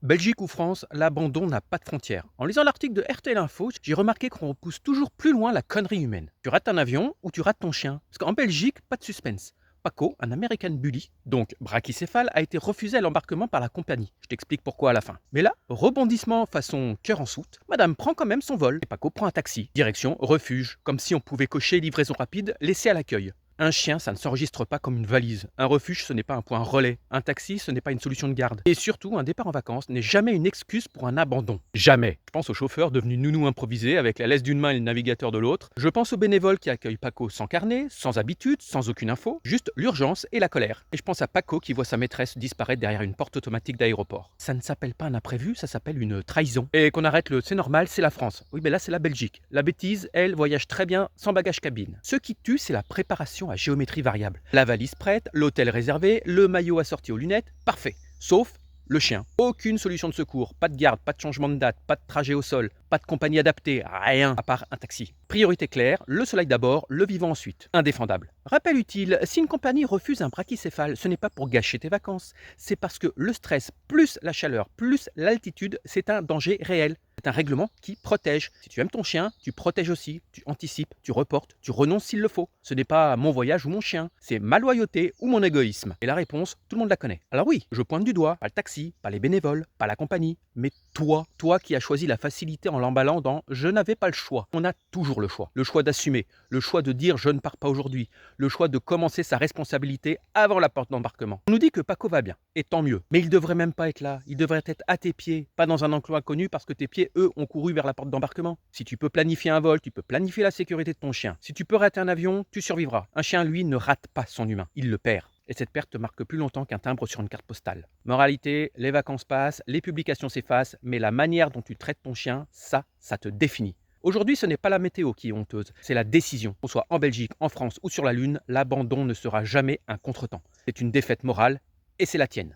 Belgique ou France, l'abandon n'a pas de frontières. En lisant l'article de RTL Info, j'ai remarqué qu'on repousse toujours plus loin la connerie humaine. Tu rates un avion ou tu rates ton chien. Parce qu'en Belgique, pas de suspense. Paco, un American Bully, donc brachycéphale, a été refusé à l'embarquement par la compagnie. Je t'explique pourquoi à la fin. Mais là, rebondissement façon cœur en soute, Madame prend quand même son vol et Paco prend un taxi. Direction refuge, comme si on pouvait cocher livraison rapide, laissée à l'accueil. Un chien, ça ne s'enregistre pas comme une valise. Un refuge, ce n'est pas un point relais. Un taxi, ce n'est pas une solution de garde. Et surtout, un départ en vacances n'est jamais une excuse pour un abandon. Jamais. Je pense au chauffeur devenu nounou improvisé avec la laisse d'une main et le navigateur de l'autre. Je pense aux bénévoles qui accueillent Paco sans carnet, sans habitude, sans aucune info. Juste l'urgence et la colère. Et je pense à Paco qui voit sa maîtresse disparaître derrière une porte automatique d'aéroport. Ça ne s'appelle pas un imprévu, ça s'appelle une trahison. Et qu'on arrête le c'est normal, c'est la France. Oui, mais là, c'est la Belgique. La bêtise, elle, voyage très bien sans bagage cabine. Ce qui tue, c'est la préparation à géométrie variable. La valise prête, l'hôtel réservé, le maillot assorti aux lunettes, parfait. Sauf le chien. Aucune solution de secours, pas de garde, pas de changement de date, pas de trajet au sol, pas de compagnie adaptée, rien à part un taxi. Priorité claire, le soleil d'abord, le vivant ensuite. Indéfendable. Rappel utile, si une compagnie refuse un brachycéphale, ce n'est pas pour gâcher tes vacances, c'est parce que le stress plus la chaleur plus l'altitude, c'est un danger réel. C'est un règlement qui protège. Si tu aimes ton chien, tu protèges aussi, tu anticipes, tu reportes, tu renonces s'il le faut. Ce n'est pas mon voyage ou mon chien, c'est ma loyauté ou mon égoïsme. Et la réponse, tout le monde la connaît. Alors oui, je pointe du doigt, pas le taxi, pas les bénévoles, pas la compagnie, mais toi qui as choisi la facilité en l'emballant dans « je n'avais pas le choix ». On a toujours le choix. Le choix d'assumer, le choix de dire « je ne pars pas aujourd'hui », le choix de commencer sa responsabilité avant la porte d'embarquement. On nous dit que Paco va bien, et tant mieux. Mais il devrait même pas être là, il devrait être à tes pieds, pas dans un enclos inconnu parce que tes pieds, eux, ont couru vers la porte d'embarquement. Si tu peux planifier un vol, tu peux planifier la sécurité de ton chien. Si tu peux rater un avion, tu survivras. Un chien, lui, ne rate pas son humain, il le perd. Et cette perte te marque plus longtemps qu'un timbre sur une carte postale. Moralité, les vacances passent, les publications s'effacent, mais la manière dont tu traites ton chien, ça te définit. Aujourd'hui, ce n'est pas la météo qui est honteuse, c'est la décision. Qu'on soit en Belgique, en France ou sur la Lune, l'abandon ne sera jamais un contretemps. C'est une défaite morale et c'est la tienne.